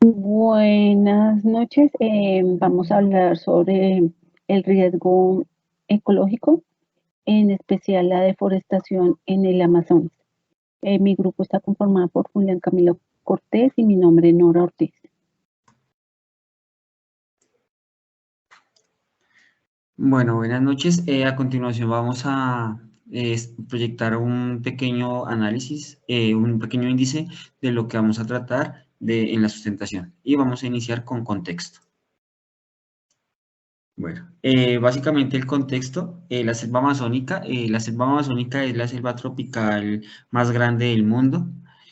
Buenas noches. Vamos a hablar sobre el riesgo ecológico, en especial la deforestación en el Amazonas. Mi grupo está conformado por Julián Camilo Cortés y mi nombre es Nora Ortiz. Bueno, buenas noches. A continuación vamos a proyectar un pequeño análisis, un pequeño índice de lo que vamos a tratar en la sustentación. Y vamos a iniciar con contexto. Bueno, básicamente el contexto, la selva amazónica es la selva tropical más grande del mundo,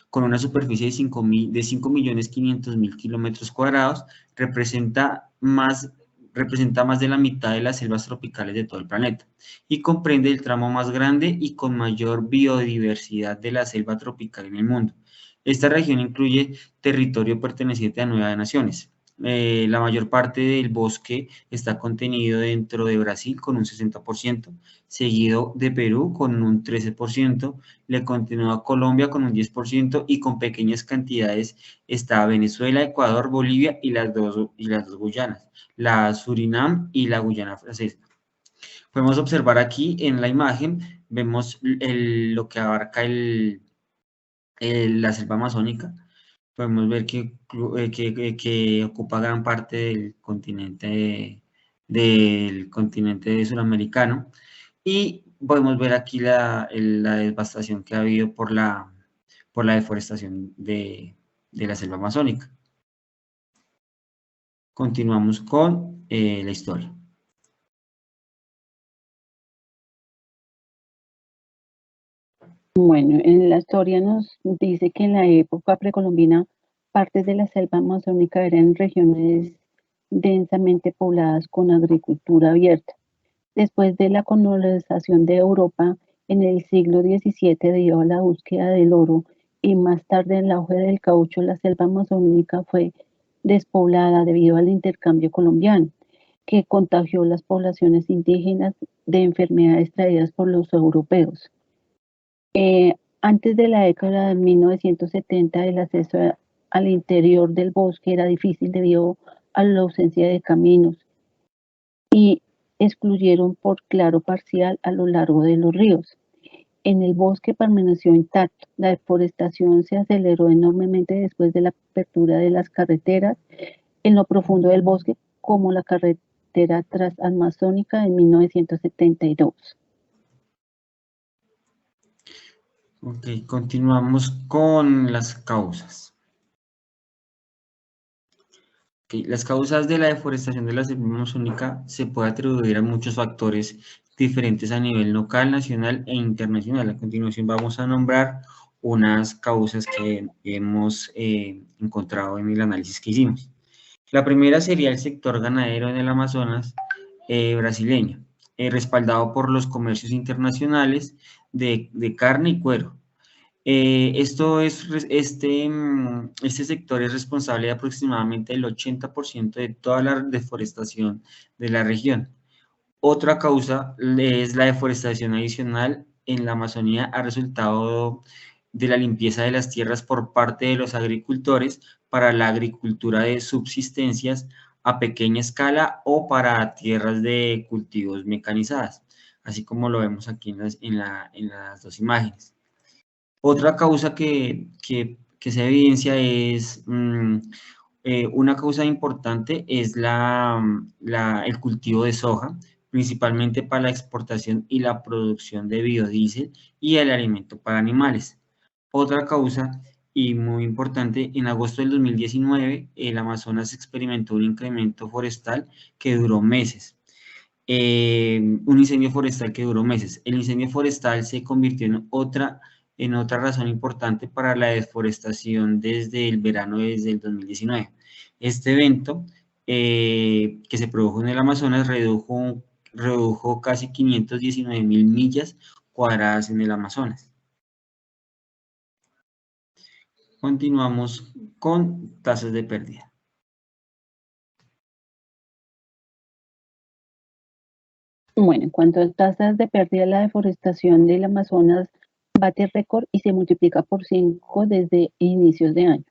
con una superficie de 5.500.000 kilómetros cuadrados, representa más de la mitad de las selvas tropicales de todo el planeta y comprende el tramo más grande y con mayor biodiversidad de la selva tropical en el mundo. Esta región incluye territorio perteneciente a 9 naciones. La mayor parte del bosque está contenido dentro de Brasil con un 60%, seguido de Perú con un 13%, le continúa Colombia con un 10% y con pequeñas cantidades está Venezuela, Ecuador, Bolivia y las dos Guyanas, la Surinam y la Guyana Francesa. Podemos observar aquí en la imagen, vemos lo que abarca la selva amazónica. Podemos ver que ocupa gran parte del continente suramericano y podemos ver aquí la devastación que ha habido por la deforestación de la selva amazónica. Continuamos con la historia. Bueno, en la historia nos dice que en la época precolombina partes de la selva amazónica eran regiones densamente pobladas con agricultura abierta. Después de la colonización de Europa en el siglo XVII debido a la búsqueda del oro y más tarde el auge del caucho, la selva amazónica fue despoblada debido al intercambio colombiano, que contagió las poblaciones indígenas de enfermedades traídas por los europeos. Antes de la década de 1970, el acceso al interior del bosque era difícil debido a la ausencia de caminos y excluyeron por claro parcial a lo largo de los ríos. En el bosque permaneció intacto. La deforestación se aceleró enormemente después de la apertura de las carreteras en lo profundo del bosque, como la carretera transamazónica en 1972. Ok, continuamos con las causas. Okay, las causas de la deforestación de la selva amazónica se puede atribuir a muchos factores diferentes a nivel local, nacional e internacional. A continuación vamos a nombrar unas causas que hemos encontrado en el análisis que hicimos. La primera sería el sector ganadero en el Amazonas brasileño, respaldado por los comercios internacionales de carne y cuero. Este sector es responsable de aproximadamente el 80% de toda la deforestación de la región. Otra causa es la deforestación adicional en la Amazonía a resultado de la limpieza de las tierras por parte de los agricultores para la agricultura de subsistencias a pequeña escala o para tierras de cultivos mecanizadas, así como lo vemos aquí en las dos imágenes. Otra causa que se evidencia es, una causa importante es el cultivo de soja, principalmente para la exportación y la producción de biodiesel y el alimento para animales. Otra causa y muy importante, en agosto del 2019, el Amazonas experimentó un incremento forestal que duró meses. Un incendio forestal que duró meses. El incendio forestal se convirtió en otra razón importante para la deforestación desde el verano desde el 2019. Este evento que se produjo en el Amazonas redujo casi 519.000 millas cuadradas en el Amazonas. Continuamos con tasas de pérdida. Bueno, en cuanto a tasas de pérdida, la deforestación del Amazonas bate récord y se multiplica por 5 desde inicios de año.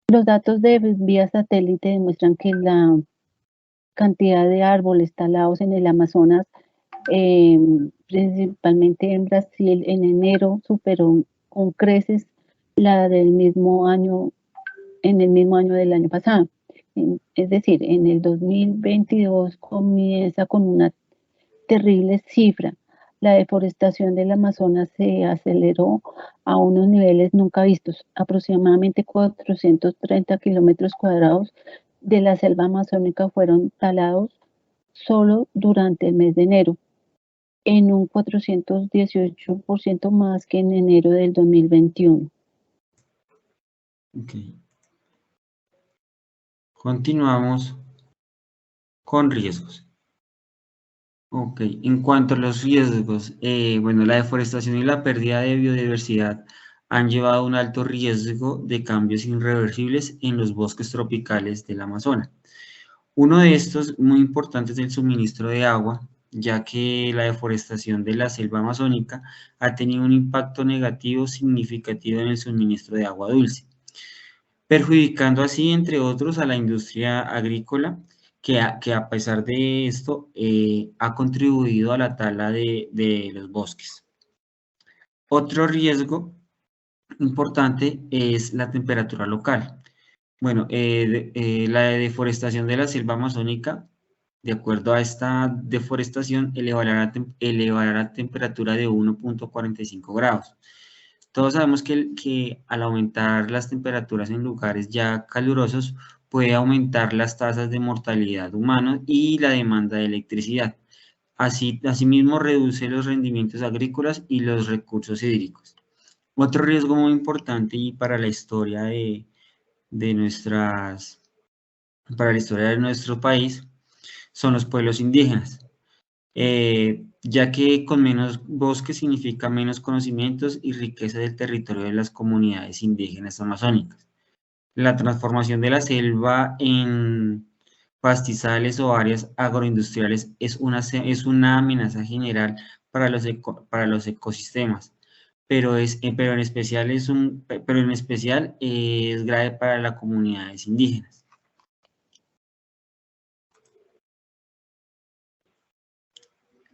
Los datos de vía satélite demuestran que la cantidad de árboles talados en el Amazonas, principalmente en Brasil, en enero superó con creces la del mismo año, en el mismo año del año pasado. Es decir, en el 2022 comienza con una terrible cifra. La deforestación del Amazonas se aceleró a unos niveles nunca vistos. Aproximadamente 430 kilómetros cuadrados de la selva amazónica fueron talados solo durante el mes de enero, en un 418% más que en enero del 2021. Okay. Continuamos con riesgos. Ok, en cuanto a los riesgos, bueno, la deforestación y la pérdida de biodiversidad han llevado a un alto riesgo de cambios irreversibles en los bosques tropicales del Amazonas. Uno de estos, muy importante, es el suministro de agua, ya que la deforestación de la selva amazónica ha tenido un impacto negativo significativo en el suministro de agua dulce, perjudicando así, entre otros, a la industria agrícola, que a pesar de esto ha contribuido a la tala de los bosques. Otro riesgo importante es la temperatura local. Bueno, la deforestación de la selva amazónica, de acuerdo a esta deforestación, elevará la temperatura de 1,45 grados. Todos sabemos que al aumentar las temperaturas en lugares ya calurosos, puede aumentar las tasas de mortalidad humana y la demanda de electricidad. Asimismo, reduce los rendimientos agrícolas y los recursos hídricos. Otro riesgo muy importante y para la historia de nuestras, para la historia de nuestro país son los pueblos indígenas. Ya que con menos bosques significa menos conocimientos y riqueza del territorio de las comunidades indígenas amazónicas. La transformación de la selva en pastizales o áreas agroindustriales es una amenaza general para los ecosistemas, pero en especial es grave para las comunidades indígenas.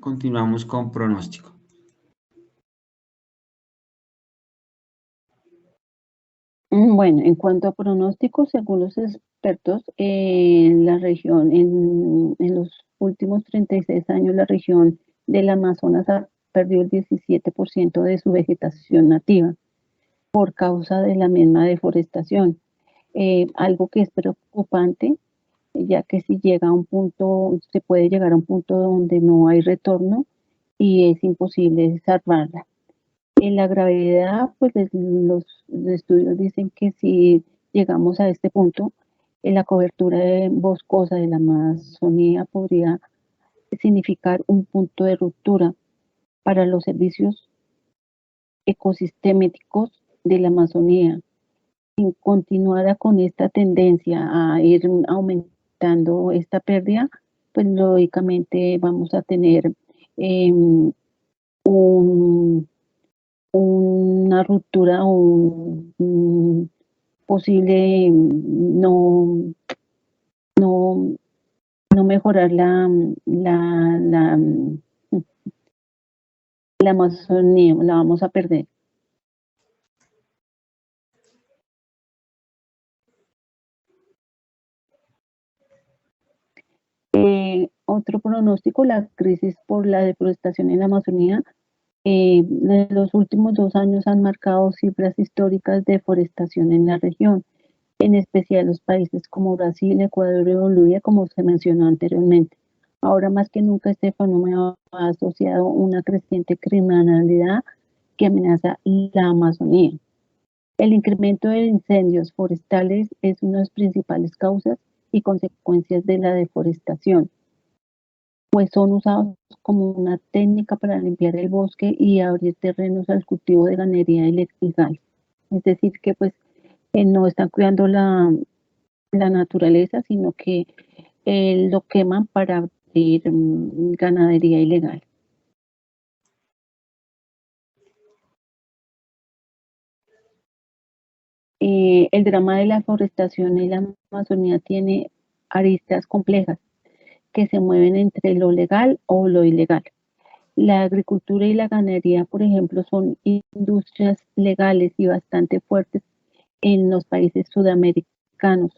Continuamos con pronóstico. Bueno, en cuanto a pronósticos, según los expertos, en la región, en los últimos 36 años, la región del Amazonas ha perdido el 17% de su vegetación nativa por causa de la misma deforestación. Algo que es preocupante, ya que si llega a un punto, se puede llegar a un punto donde no hay retorno y es imposible salvarla. En la gravedad, pues los estudios dicen que si llegamos a este punto, la cobertura boscosa de la Amazonía podría significar un punto de ruptura para los servicios ecosistémicos de la Amazonía. Si continuara con esta tendencia a ir aumentando esta pérdida, pues lógicamente vamos a tener un una ruptura o un posible no, no mejorar la Amazonía, la vamos a perder. Otro pronóstico, la crisis por la deforestación en la Amazonía. Los últimos 2 años han marcado cifras históricas de deforestación en la región, en especial los países como Brasil, Ecuador y Bolivia, como se mencionó anteriormente. Ahora más que nunca este fenómeno ha asociado una creciente criminalidad que amenaza la Amazonía. El incremento de incendios forestales es una de las principales causas y consecuencias de la deforestación, pues son usados como una técnica para limpiar el bosque y abrir terrenos al cultivo de ganadería ilegal. Es decir, que pues no están cuidando la naturaleza, sino que lo queman para abrir ganadería ilegal. El drama de la forestación en la Amazonía tiene aristas complejas que se mueven entre lo legal o lo ilegal. La agricultura y la ganadería, por ejemplo, son industrias legales y bastante fuertes en los países sudamericanos,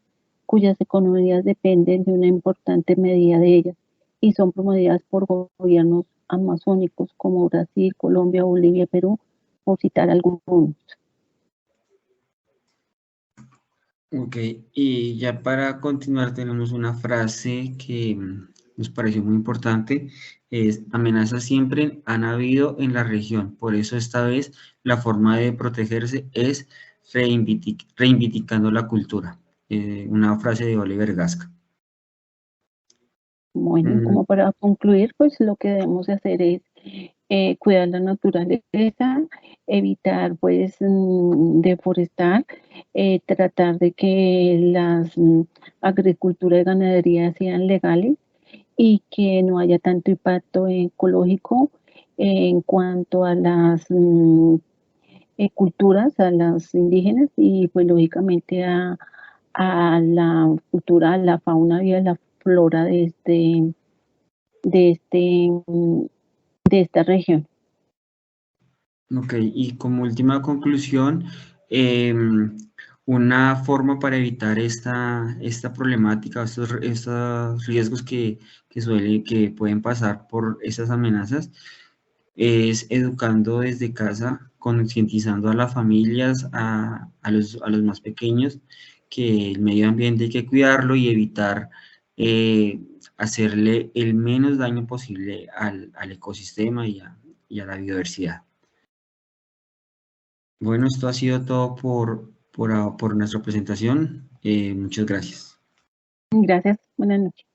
cuyas economías dependen de una importante medida de ellas y son promovidas por gobiernos amazónicos como Brasil, Colombia, Bolivia, Perú, por citar algunos. Ok, y ya para continuar tenemos una frase que nos pareció muy importante, es amenazas siempre han habido en la región, por eso esta vez la forma de protegerse es reivindicando la cultura. Una frase de Oliver Gasca. Bueno, Mm, como para concluir, pues lo que debemos de hacer es cuidar la naturaleza, evitar pues deforestar, tratar de que las agricultura y ganadería sean legales y que no haya tanto impacto ecológico en cuanto a las culturas, a las indígenas y pues lógicamente a la cultura, a la fauna y a la flora de este, de esta región. ok, y como última conclusión, una forma para evitar esta problemática, estos riesgos que pueden pasar por estas amenazas, es educando desde casa, concientizando a las familias, a los más pequeños, que el medio ambiente hay que cuidarlo y evitar hacerle el menos daño posible al ecosistema y a la biodiversidad. Bueno, esto ha sido todo por nuestra presentación. Muchas gracias. Gracias, buenas noches.